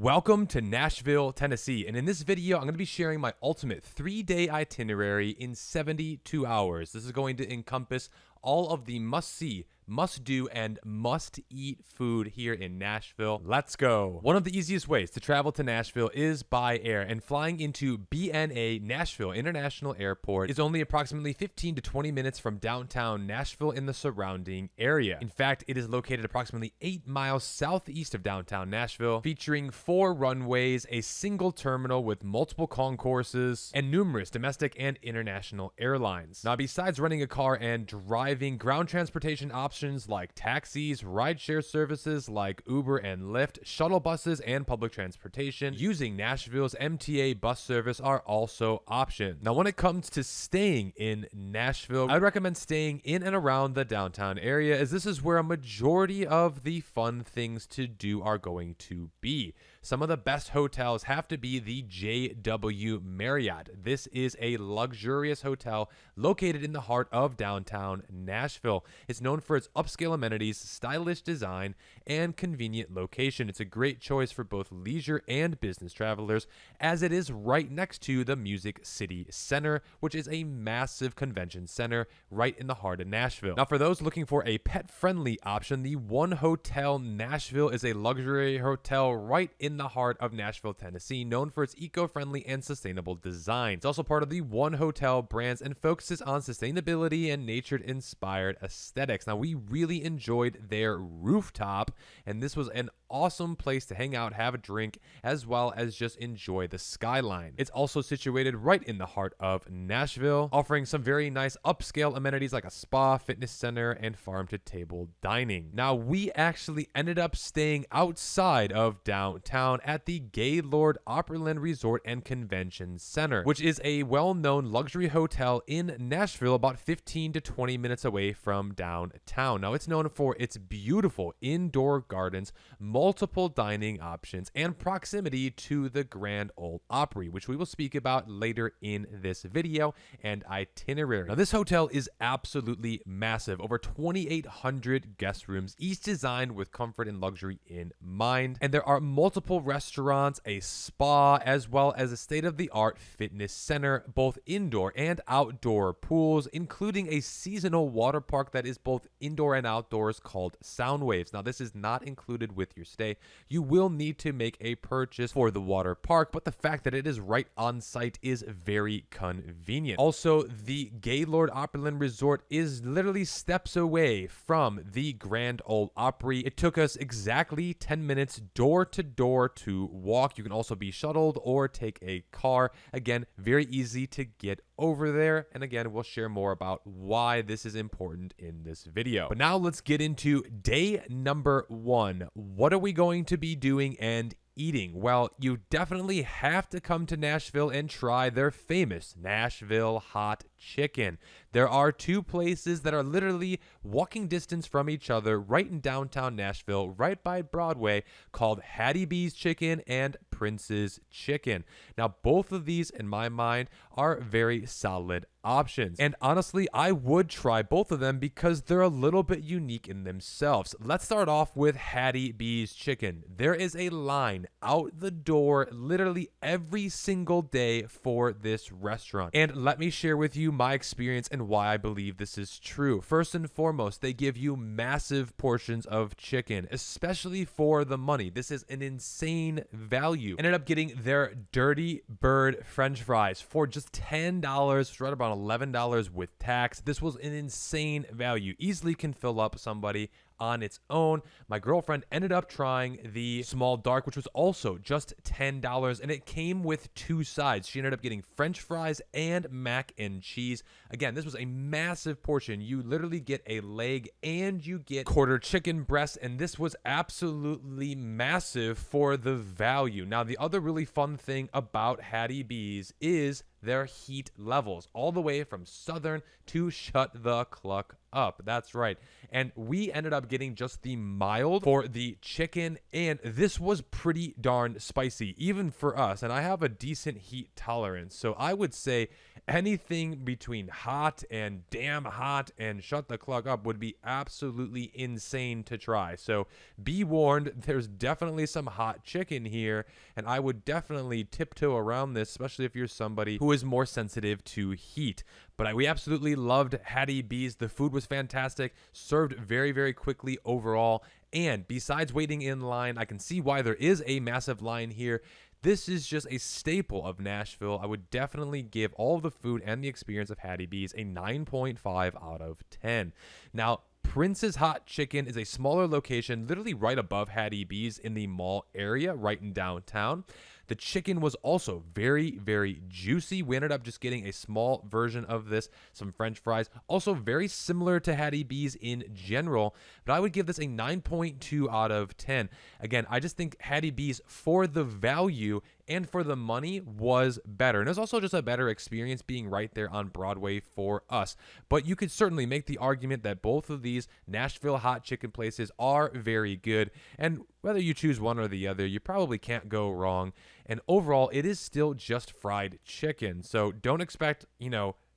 Welcome to Nashville, Tennessee, and in this video, I'm going to be sharing my ultimate 3-day itinerary in 72 hours. This is going to encompass all of the must-see, must-do, and must-eat food here in Nashville. Let's go. One of the easiest ways to travel to Nashville is by air, and flying into BNA Nashville International Airport is only approximately 15 to 20 minutes from downtown Nashville in the surrounding area. In fact, it is located approximately 8 miles southeast of downtown Nashville, featuring 4 runways, a single terminal with multiple concourses, and numerous domestic and international airlines. Now, besides renting a car and driving, ground transportation options like taxis, rideshare services like Uber and Lyft, shuttle buses, and public transportation using Nashville's MTA bus service are also options. Now, when it comes to staying in Nashville, I'd recommend staying in and around the downtown area, as this is where a majority of the fun things to do are going to be. Some of the best hotels have to be the JW Marriott. This is a luxurious hotel located in the heart of downtown Nashville. It's known for its upscale amenities, stylish design, and convenient location. It's a great choice for both leisure and business travelers, as it is right next to the Music City Center, which is a massive convention center right in the heart of Nashville. Now, for those looking for a pet-friendly option, the One Hotel Nashville is a luxury hotel right in the heart of Nashville, Tennessee, known for its eco-friendly and sustainable design. It's also part of the One Hotel brands and focuses on sustainability and nature-inspired aesthetics. Now, we really enjoyed their rooftop, and this was an awesome place to hang out, have a drink, as well as just enjoy the skyline. It's also situated right in the heart of Nashville, offering some very nice upscale amenities like a spa, fitness center, and farm-to-table dining. Now, we actually ended up staying outside of downtown at the Gaylord Opryland Resort and Convention Center, which is a well-known luxury hotel in Nashville, about 15 to 20 minutes away from downtown. Now, it's known for its beautiful indoor gardens, multiple dining options, and proximity to the Grand Ole Opry, which we will speak about later in this video and itinerary. Now, this hotel is absolutely massive, over 2,800 guest rooms, each designed with comfort and luxury in mind. And there are multiple restaurants, a spa, as well as a state-of-the-art fitness center, both indoor and outdoor pools, including a seasonal water park that is both indoor and outdoors called Soundwaves. Now, this is not included with your stay. You will need to make a purchase for the water park, but the fact that it is right on site is very convenient. Also, the Gaylord Opryland Resort is literally steps away from the Grand Ole Opry. It took us exactly 10 minutes door to door to walk. You can also be shuttled or take a car. Again, very easy to get over there, and again, we'll share more about why this is important in this video. But now let's get into day number 1. What are we going to be doing and eating? Well, you definitely have to come to Nashville and try their famous Nashville hot chicken. There are 2 places that are literally walking distance from each other right in downtown Nashville, right by Broadway, called Hattie's Chicken and Prince's Chicken. Now, both of these, in my mind, are very solid options. And honestly, I would try both of them because they're a little bit unique in themselves. Let's start off with Hattie's Chicken. There is a line out the door literally every single day for this restaurant. And let me share with you my experience and why I believe this is true. First and foremost, they give you massive portions of chicken, especially for the money. This is an insane value. Ended up getting their Dirty Bird French fries for just $10, right about $11 with tax. This was an insane value. Easily can fill up somebody on its own. My girlfriend ended up trying the small dark, which was also just $10, and it came with 2 sides. She ended up getting French fries and mac and cheese. Again, this was a massive portion. You literally get a leg and you get quarter chicken breast, and this was absolutely massive for the value. Now, the other really fun thing about Hattie B's is their heat levels, all the way from southern to shut the cluck up. That's right. And we ended up getting just the mild for the chicken, and this was pretty darn spicy, even for us. And I have a decent heat tolerance, so I would say Anything between hot and damn hot and shut the clock up would be absolutely insane to try. So be warned, there's definitely some hot chicken here, and I would definitely tiptoe around this, especially if you're somebody who is more sensitive to heat. But we absolutely loved Hattie B's. The food was fantastic, served very, very quickly overall. And besides waiting in line, I can see why there is a massive line here. This is just a staple of Nashville. I would definitely give all of the food and the experience of Hattie B's a 9.5 out of 10. Now, Prince's Hot Chicken is a smaller location, literally right above Hattie B's in the mall area, right in downtown. The chicken was also very, very juicy. We ended up just getting a small version of this, some French fries. Also very similar to Hattie B's in general, but I would give this a 9.2 out of 10. Again, I just think Hattie B's, for the value and for the money, was better. And it was also just a better experience being right there on Broadway for us. But you could certainly make the argument that both of these Nashville hot chicken places are very good. And whether you choose one or the other, you probably can't go wrong. And overall, it is still just fried chicken. So don't expect,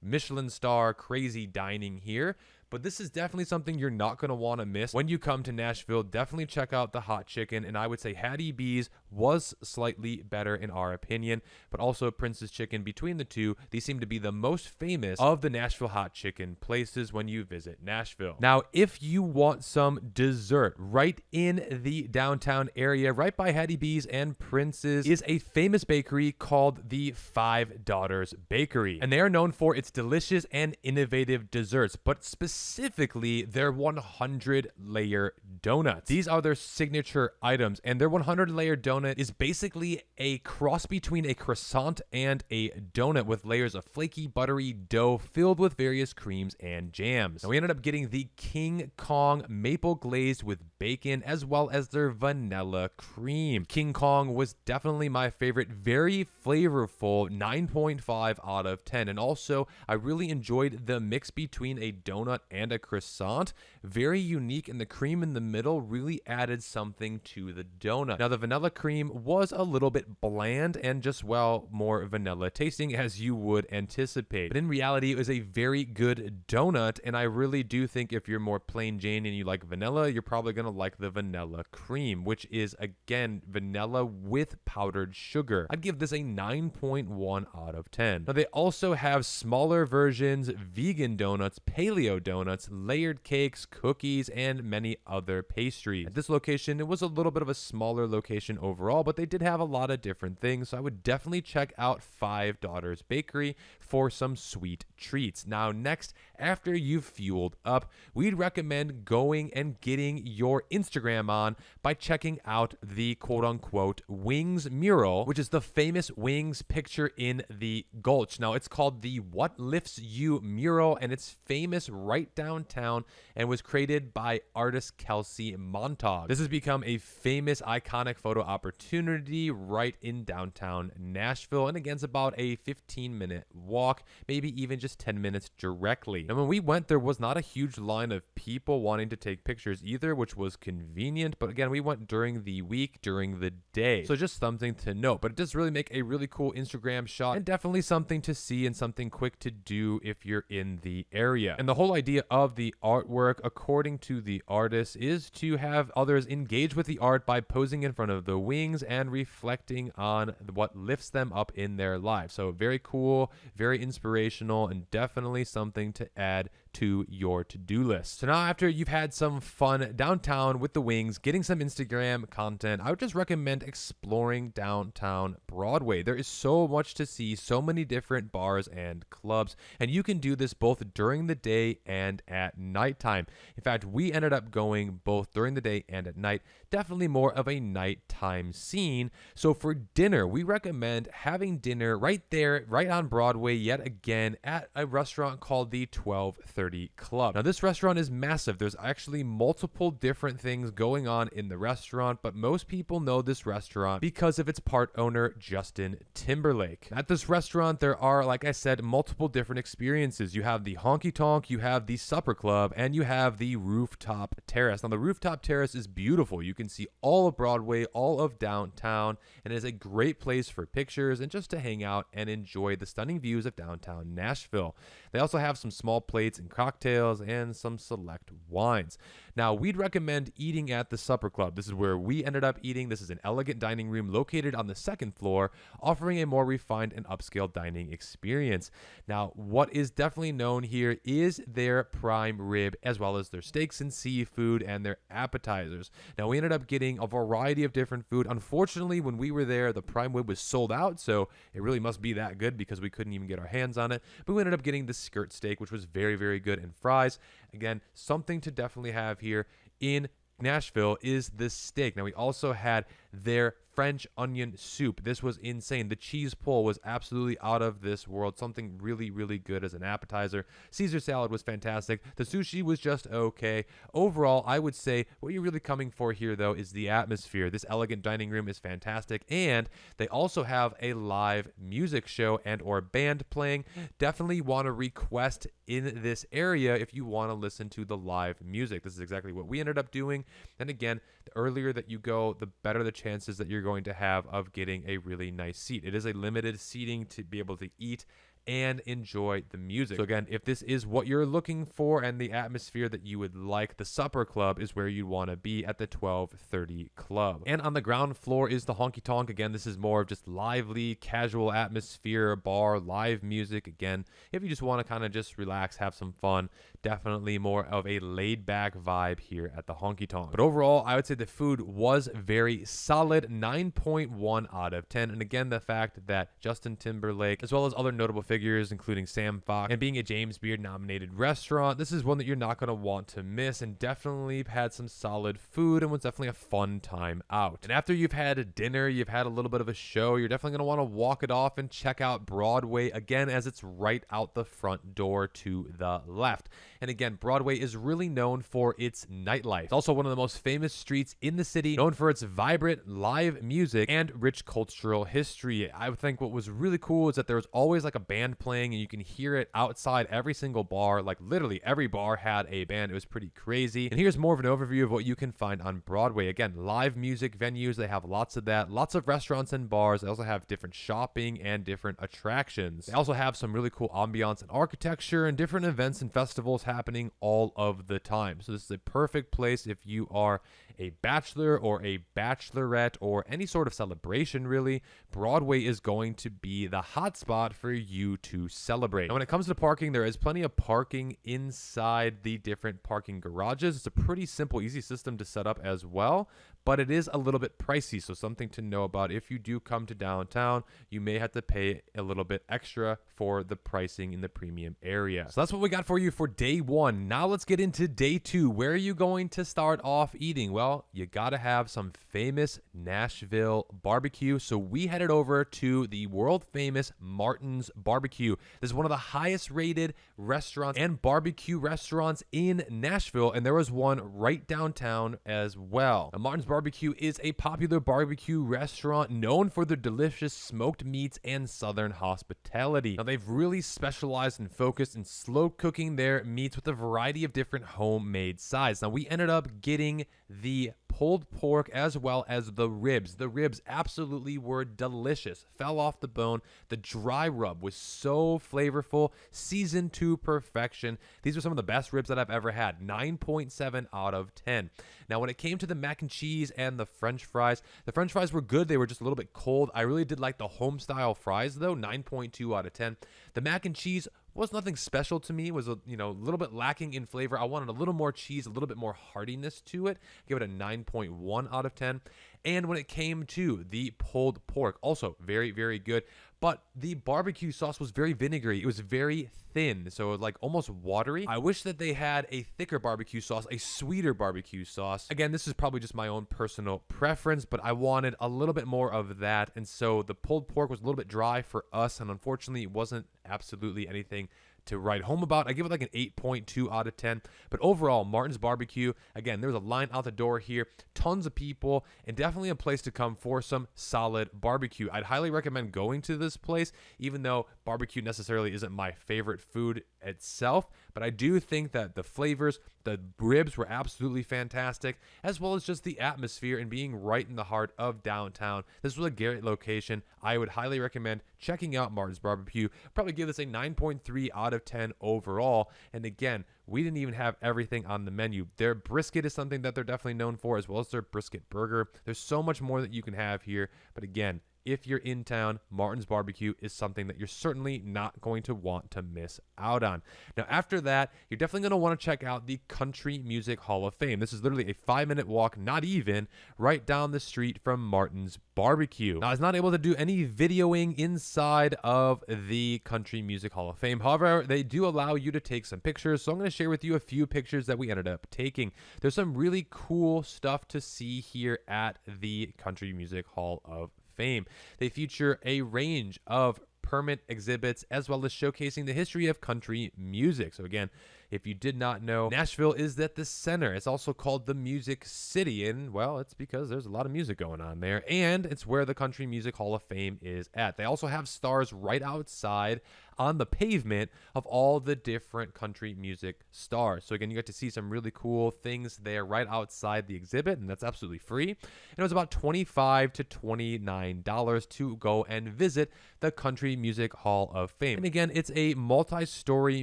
Michelin star crazy dining here. But this is definitely something you're not going to want to miss when you come to Nashville. Definitely check out the hot chicken. And I would say Hattie B's was slightly better in our opinion, but also Prince's Chicken. Between the two, these seem to be the most famous of the Nashville hot chicken places when you visit Nashville. Now, if you want some dessert right in the downtown area, right by Hattie B's and Prince's, is a famous bakery called the Five Daughters Bakery. And they are known for its delicious and innovative desserts, but specifically their 100-layer donuts. These are their signature items, and their 100-layer donut is basically a cross between a croissant and a donut with layers of flaky, buttery dough filled with various creams and jams. Now, we ended up getting the King Kong maple glazed with bacon, as well as their vanilla cream. King Kong was definitely my favorite. Very flavorful, 9.5 out of 10. And also, I really enjoyed the mix between a donut and a croissant. Very unique, and the cream in the middle really added something to the donut. Now, the vanilla cream was a little bit bland and just, more vanilla tasting, as you would anticipate. But in reality, it was a very good donut, and I really do think if you're more plain Jane and you like vanilla, you're probably going to like the vanilla cream, which is, again, vanilla with powdered sugar. I'd give this a 9.1 out of 10. Now, they also have smaller versions, vegan donuts, paleo donuts, layered cakes, cookies, and many other pastries. At this location, it was a little bit of a smaller location overall, but they did have a lot of different things, so I would definitely check out Five Daughters Bakery for some sweet treats. Now, next, after you've fueled up, we'd recommend going and getting your Instagram on by checking out the quote-unquote Wings Mural, which is the famous Wings picture in the Gulch. Now, it's called the What Lifts You Mural, and it's famous right downtown and was created by artist Kelsey Montag. This has become a famous, iconic photo opportunity right in downtown Nashville, and again, it's about a 15-minute walk, maybe even just 10 minutes directly. And when we went, there was not a huge line of people wanting to take pictures either, which was convenient, but again, we went during the week, during the day, so just something to note. But it does really make a really cool Instagram shot, and definitely something to see and something quick to do if you're in the area. And the whole idea of the artwork, according to the artist, is to have others engage with the art by posing in front of the wings and reflecting on what lifts them up in their lives. So very cool, very inspirational, and definitely something to add to your to-do list. So now, after you've had some fun downtown with the Wings, getting some Instagram content, I would just recommend exploring downtown Broadway. There is so much to see, so many different bars and clubs, and you can do this both during the day and at nighttime. In fact, we ended up going both during the day and at night. Definitely more of a nighttime scene. So for dinner, we recommend having dinner right there, right on Broadway, yet again, at a restaurant called the 1230. 12:30 club. Now, this restaurant is massive. There's actually multiple different things going on in the restaurant, but most people know this restaurant because of its part owner, Justin Timberlake. At this restaurant, there are, like I said, multiple different experiences. You have the Honky Tonk, you have the Supper Club, and you have the Rooftop Terrace. Now, the Rooftop Terrace is beautiful. You can see all of Broadway, all of downtown, and it is a great place for pictures and just to hang out and enjoy the stunning views of downtown Nashville. They also have some small plates and cocktails and some select wines. Now, we'd recommend eating at the Supper Club. This is where we ended up eating. This is an elegant dining room located on the second floor, offering a more refined and upscale dining experience. Now, what is definitely known here is their prime rib, as well as their steaks and seafood and their appetizers. Now, we ended up getting a variety of different food. Unfortunately, when we were there, the prime rib was sold out, so it really must be that good because we couldn't even get our hands on it. But we ended up getting the skirt steak, which was very, very good, and fries. Again, something to definitely have here in Nashville is this steak. Now, we also had their French onion soup. This was insane. The cheese pull was absolutely out of this world. Something really, really good as an appetizer. Caesar salad was fantastic. The sushi was just okay. Overall, I would say what you're really coming for here, though, is the atmosphere. This elegant dining room is fantastic, and they also have a live music show and or band playing. Definitely want to request in this area if you want to listen to the live music. This is exactly what we ended up doing. And again, the earlier that you go, the better the chances that you're going to have of getting a really nice seat. It is a limited seating to be able to eat and enjoy the music. So again, if this is what you're looking for and the atmosphere that you would like, the Supper Club is where you want to be at the 12:30 club. And on the ground floor is the Honky Tonk. Again, this is more of just lively, casual atmosphere, bar, live music. Again, if you just want to kind of just relax, have some fun, definitely more of a laid-back vibe here at the Honky Tonk. But overall, I would say the food was very solid, 9.1 out of 10. And again, the fact that Justin Timberlake, as well as other notable figures, including Sam Fox, and being a James Beard nominated restaurant, this is one that you're not going to want to miss, and definitely had some solid food and was definitely a fun time out. And after you've had a dinner, you've had a little bit of a show, you're definitely going to want to walk it off and check out Broadway again, as it's right out the front door to the left. And again, Broadway is really known for its nightlife. It's also one of the most famous streets in the city, known for its vibrant live music and rich cultural history. I would think what was really cool is that there was always like a band playing, and you can hear it outside every single bar. Like literally every bar had a band. It was pretty crazy. And here's more of an overview of what you can find on Broadway. Again, live music venues, they have lots of that. Lots of restaurants and bars. They also have different shopping and different attractions. They also have some really cool ambiance and architecture and different events and festivals happening all of the time. So this is a perfect place if you are a bachelor or a bachelorette or any sort of celebration, really. Broadway is going to be the hot spot for you to celebrate. Now, when it comes to parking, there is plenty of parking inside the different parking garages. It's a pretty simple, easy system to set up as well, but it is a little bit pricey. So something to know about: if you do come to downtown, you may have to pay a little bit extra for the pricing in the premium area. So that's what we got for you for day one. Now let's get into day two. Where are you going to start off eating? Well, you gotta have some famous Nashville barbecue. So we headed over to the world famous Martin's Barbecue. This is one of the highest rated restaurants and barbecue restaurants in Nashville, and there was one right downtown as well. Now, Martin's Barbecue is a popular barbecue restaurant known for their delicious smoked meats and southern hospitality. Now, they've really specialized and focused in slow cooking their meats with a variety of different homemade sides. Now, we ended up getting the pulled pork as well as the ribs. The ribs absolutely were delicious. Fell off the bone. The dry rub was so flavorful, seasoned to perfection. These are some of the best ribs that I've ever had. 9.7 out of 10. Now, when it came to the mac and cheese and the french fries, the french fries were good. They were just a little bit cold. I really did like the home style fries though. 9.2 out of 10. The mac and cheese was nothing special to me. It was a little bit lacking in flavor. I wanted a little more cheese, a little bit more heartiness to it. Give it a 9.1 out of 10. And when it came to the pulled pork, also very, very good. But the barbecue sauce was very vinegary. It was very thin, so like almost watery. I wish that they had a thicker barbecue sauce, a sweeter barbecue sauce. Again, this is probably just my own personal preference, but I wanted a little bit more of that. And so the pulled pork was a little bit dry for us, and unfortunately it wasn't absolutely anything to write home about. I give it like an 8.2 out of 10. But overall, Martin's Barbecue, again, there's a line out the door here, tons of people, and definitely a place to come for some solid barbecue. I'd highly recommend going to this place, even though barbecue necessarily isn't my favorite food itself. But I do think that the flavors, the ribs were absolutely fantastic, as well as just the atmosphere and being right in the heart of downtown. This was a great location. I would highly recommend checking out Martin's Barbecue. Probably give this a 9.3 out of 10 overall. And again, we didn't even have everything on the menu. Their brisket is something that they're definitely known for, as well as their brisket burger. There's so much more that you can have here. But again, if you're in town, Martin's Barbecue is something that you're certainly not going to want to miss out on. Now, after that, you're definitely going to want to check out the Country Music Hall of Fame. This is literally a 5-minute walk, not even, right down the street from Martin's Barbecue. Now, I was not able to do any videoing inside of the Country Music Hall of Fame. However, they do allow you to take some pictures, so I'm going to share with you a few pictures that we ended up taking. There's some really cool stuff to see here at the Country Music Hall of Fame. They feature a range of permanent exhibits as well as showcasing the history of country music. So again, if you did not know, Nashville is at the center. It's also called the Music City, and well, it's because there's a lot of music going on there, and it's where the Country Music Hall of Fame is at. They also have stars right outside on the pavement of all the different country music stars. So again, you get to see some really cool things there right outside the exhibit, and that's absolutely free. And it was about $25 to $29 to go and visit the Country Music Hall of Fame. And again, it's a multi-story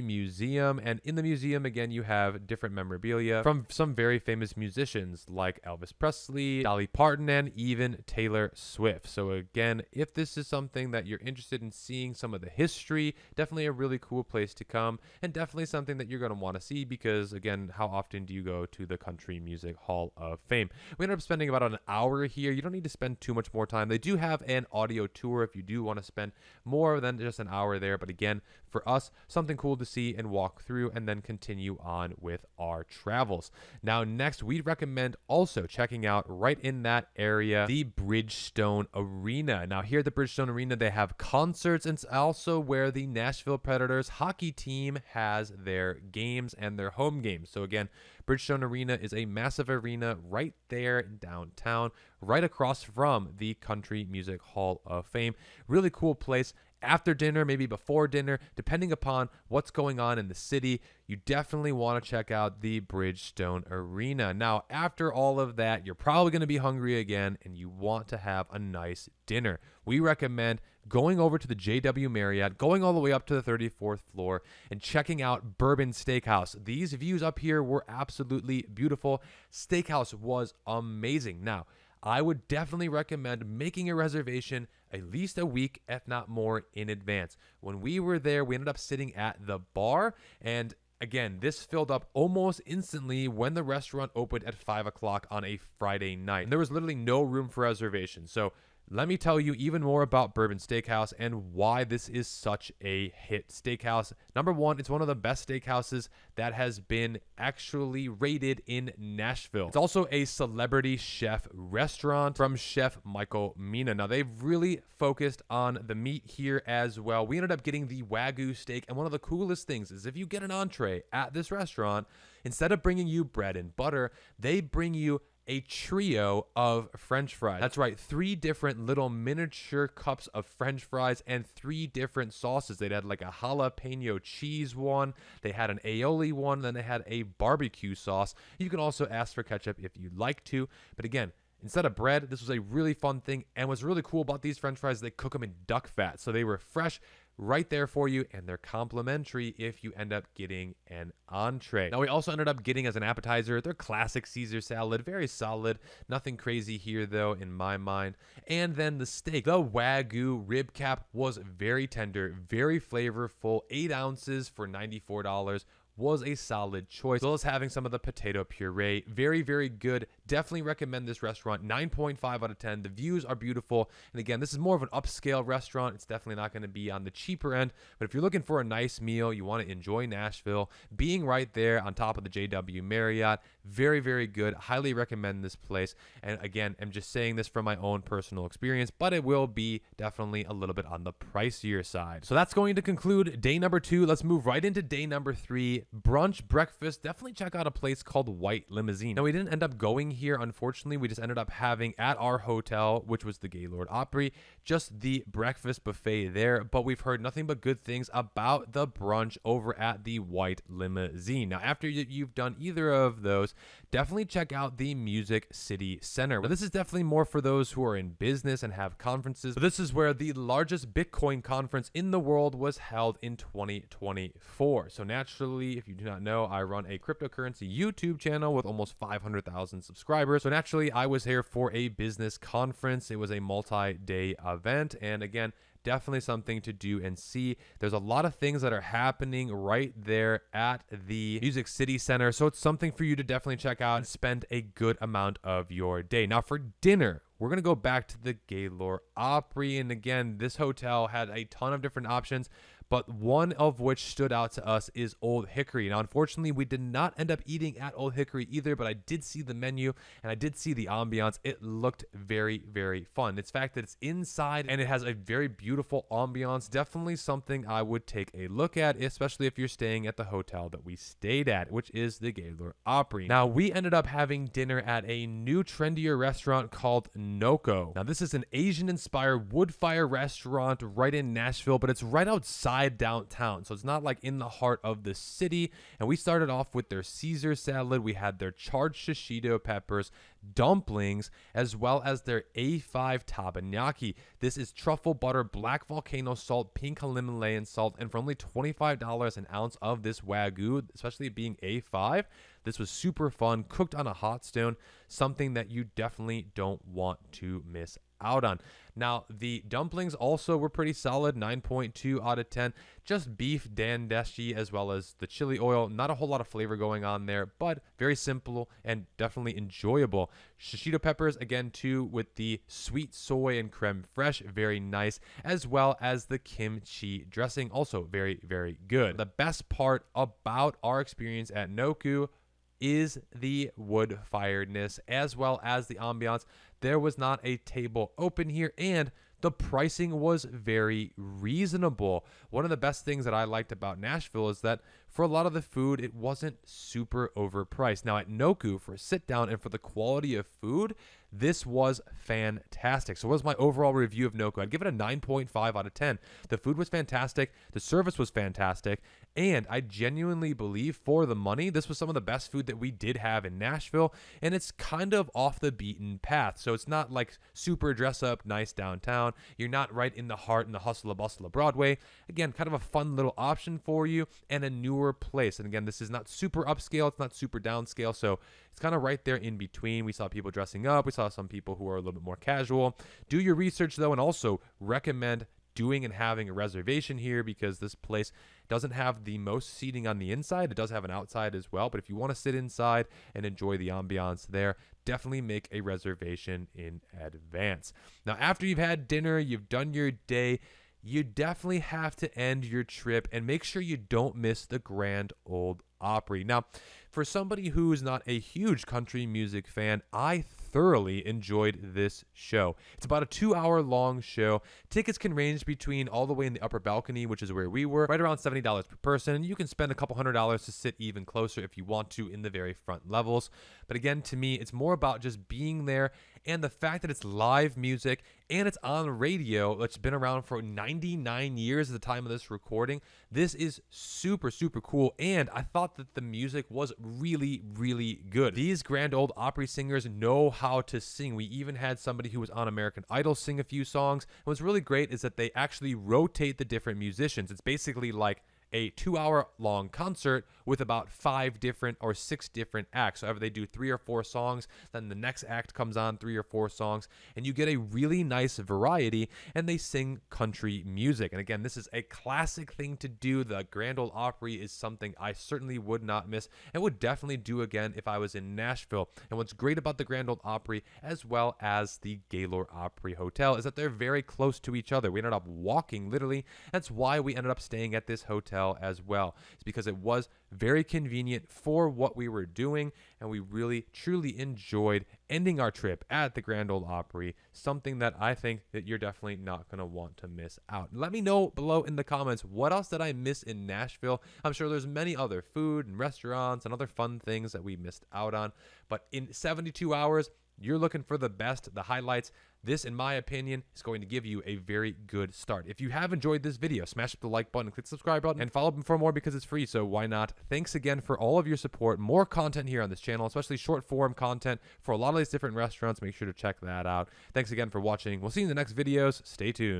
museum, and in the museum, again, you have different memorabilia from some very famous musicians like Elvis Presley, Dolly Parton, and even Taylor Swift. So again, if this is something that you're interested in seeing some of the history, definitely a really cool place to come, and definitely something that you're going to want to see because, again, how often do you go to the Country Music Hall of Fame? We ended up spending about an hour here. You don't need to spend too much more time. They do have an audio tour if you do want to spend more than just an hour there, but again, for us, something cool to see and walk through and then continue on with our travels. Now, next, we'd recommend also checking out right in that area, the Bridgestone Arena. Now, here at the Bridgestone Arena, they have concerts, and it's also where the Nashville Predators hockey team has their games and their home games. So again, Bridgestone Arena is a massive arena right there in downtown, right across from the Country Music Hall of Fame. Really cool place. After dinner, maybe before dinner, depending upon what's going on in the city, you definitely want to check out the Bridgestone Arena. Now, after all of that, you're probably going to be hungry again, and you want to have a nice dinner. We recommend going over to the JW Marriott, going all the way up to the 34th floor, and checking out Bourbon Steakhouse. These views up here were absolutely beautiful. Steakhouse was amazing. Now, I would definitely recommend making a reservation at least a week, if not more, in advance. When we were there, we ended up sitting at the bar, and again, this filled up almost instantly when the restaurant opened at 5 o'clock on a Friday night. And there was literally no room for reservation. So let me tell you even more about Bourbon Steakhouse and why this is such a hit steakhouse. Number one, it's one of the best steakhouses that has been actually rated in Nashville. It's also a celebrity chef restaurant from Chef Michael Mina. Now, they've really focused on the meat here as well. We ended up getting the Wagyu steak, and one of the coolest things is if you get an entree at this restaurant, instead of bringing you bread and butter, they bring you a trio of French fries. That's right, 3 different little miniature cups of French fries and 3 different sauces. They had like a jalapeno cheese one, they had an aioli one, then they had a barbecue sauce. You can also ask for ketchup if you'd like to, but again, instead of bread, this was a really fun thing. And what's really cool about these French fries, they cook them in duck fat, so they were fresh right there for you, and they're complimentary if you end up getting an entree. Now, we also ended up getting as an appetizer their classic Caesar salad, very solid, nothing crazy here though in my mind. And then the steak, the Wagyu rib cap was very tender, very flavorful, 8 ounces for $94. was a solid choice, as well as having some of the potato puree. Very, very good. Definitely recommend this restaurant. 9.5 out of 10. The views are beautiful. And again, this is more of an upscale restaurant. It's definitely not going to be on the cheaper end. But if you're looking for a nice meal, you want to enjoy Nashville, being right there on top of the JW Marriott, very, very good. Highly recommend this place. And again, I'm just saying this from my own personal experience, but it will be definitely a little bit on the pricier side. So that's going to conclude day number 2. Let's move right into day number 3. Brunch, breakfast. Definitely check out a place called White Limozeen. Now, we didn't end up going here, unfortunately. We just ended up having at our hotel, which was the Gaylord Opry, just the breakfast buffet there. But we've heard nothing but good things about the brunch over at the White Limozeen. Now, after you've done either of those, definitely check out the Music City Center. Now, this is definitely more for those who are in business and have conferences. But this is where the largest Bitcoin conference in the world was held in 2024. So naturally, if you do not know, I run a cryptocurrency YouTube channel with almost 500,000 subscribers. So naturally, I was here for a business conference. It was a multi-day event. And again, definitely something to do and see. There's a lot of things that are happening right there at the Music City Center. So it's something for you to definitely check out and spend a good amount of your day. Now for dinner, we're going to go back to the Gaylord Opry. And again, this hotel had a ton of different options, but one of which stood out to us is Old Hickory. Now, unfortunately, we did not end up eating at Old Hickory either, but I did see the menu and I did see the ambiance. It looked very, very fun. It's the fact that it's inside and it has a very beautiful ambiance. Definitely something I would take a look at, especially if you're staying at the hotel that we stayed at, which is the Gaylord Opry. Now, we ended up having dinner at a new, trendier restaurant called Noko. Now, this is an Asian-inspired wood fire restaurant right in Nashville, but it's right outside downtown, so it's not like in the heart of the city. And we started off with their Caesar salad. We had their charred shishito peppers, dumplings, as well as their A5 tabanaki. This is truffle butter, black volcano salt, pink Himalayan salt, and for only $25 an ounce of this Wagyu, especially being A5, this was super fun, cooked on a hot stone, something that you definitely don't want to miss out on. Now, the dumplings also were pretty solid, 9.2 out of 10. Just beef dandashi as well as the chili oil. Not a whole lot of flavor going on there, but very simple and definitely enjoyable. Shishito peppers, again, too, with the sweet soy and creme fraiche, very nice, as well as the kimchi dressing, also very, very good. The best part about our experience at Noko is the wood firedness as well as the ambiance. There was not a table open here, and the pricing was very reasonable. One of the best things that I liked about Nashville is that for a lot of the food, it wasn't super overpriced. Now at Noko, for a sit down and for the quality of food, this was fantastic. So what was my overall review of Noko? I'd give it a 9.5 out of 10. The food was fantastic. The service was fantastic. And I genuinely believe for the money, this was some of the best food that we did have in Nashville. And it's kind of off the beaten path. So it's not like super dress up, nice downtown. You're not right in the heart and the hustle and bustle of Broadway. Again, kind of a fun little option for you and a newer place. And again, this is not super upscale. It's not super downscale. So it's kind of right there in between. We saw people dressing up. We saw some people who are a little bit more casual. Do your research though, and also recommend doing and having a reservation here because this place doesn't have the most seating on the inside. It does have an outside as well, but if you want to sit inside and enjoy the ambiance there, definitely make a reservation in advance. Now, after you've had dinner, you've done your day, you definitely have to end your trip and make sure you don't miss the Grand Ole Opry. Now, for somebody who's not a huge country music fan, I thoroughly enjoyed this show. It's about a 2-hour long show. Tickets can range between all the way in the upper balcony, which is where we were, right around $70 per person. You can spend a couple $100s to sit even closer if you want to in the very front levels. But again, to me, it's more about just being there and the fact that it's live music and it's on radio that's been around for 99 years at the time of this recording. This is super, super cool. And I thought that the music was really, really good. These Grand Ole Opry singers know how to sing. We even had somebody who was on American Idol sing a few songs. And what's really great is that they actually rotate the different musicians. It's basically like a 2-hour long concert with about 5 different or 6 different acts. So, they do 3 or 4 songs, then the next act comes on 3 or 4 songs, and you get a really nice variety, and they sing country music. And again, this is a classic thing to do. The Grand Ole Opry is something I certainly would not miss and would definitely do again if I was in Nashville. And what's great about the Grand Ole Opry, as well as the Gaylord Opry Hotel, is that they're very close to each other. We ended up walking, literally. That's why we ended up staying at this hotel as well. It's because it was very convenient for what we were doing, and we really, truly enjoyed ending our trip at the Grand Ole Opry, something that I think that you're definitely not going to want to miss out. Let me know below in the comments, what else did I miss in Nashville? I'm sure there's many other food and restaurants and other fun things that we missed out on, but in 72 hours, you're looking for the best, the highlights. This, in my opinion, is going to give you a very good start. If you have enjoyed this video, smash up the like button, click the subscribe button, and follow me for more because it's free, so why not? Thanks again for all of your support. More content here on this channel, especially short form content for a lot of these different restaurants. Make sure to check that out. Thanks again for watching. We'll see you in the next videos. Stay tuned.